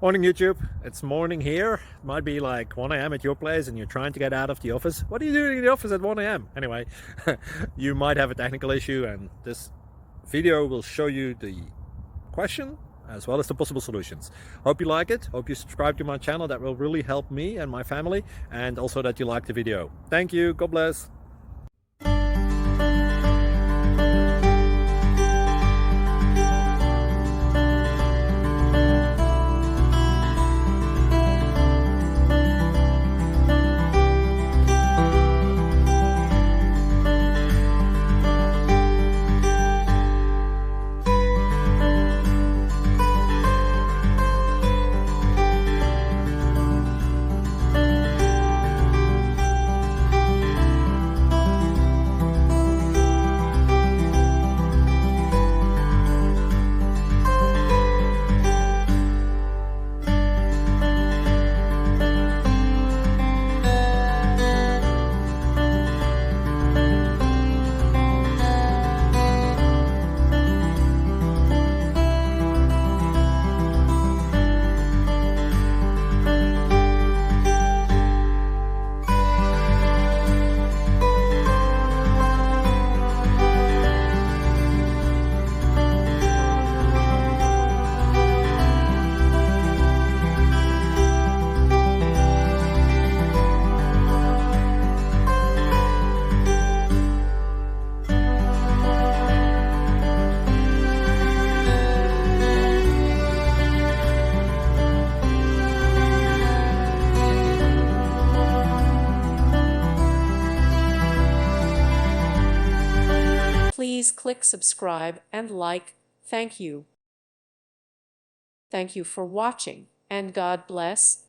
Morning YouTube, it's morning here. It might be like 1 a.m. at your place and you're trying to get out of the office. What are you doing in the office at 1 a.m.? Anyway, you might have a technical issue and this video will show you the question as well as the possible solutions. Hope you like it, hope you subscribe to my channel. That will really help me and my family, and also that you like the video. Thank you, God bless. Please click subscribe and like. Thank you. Thank you for watching, and God bless.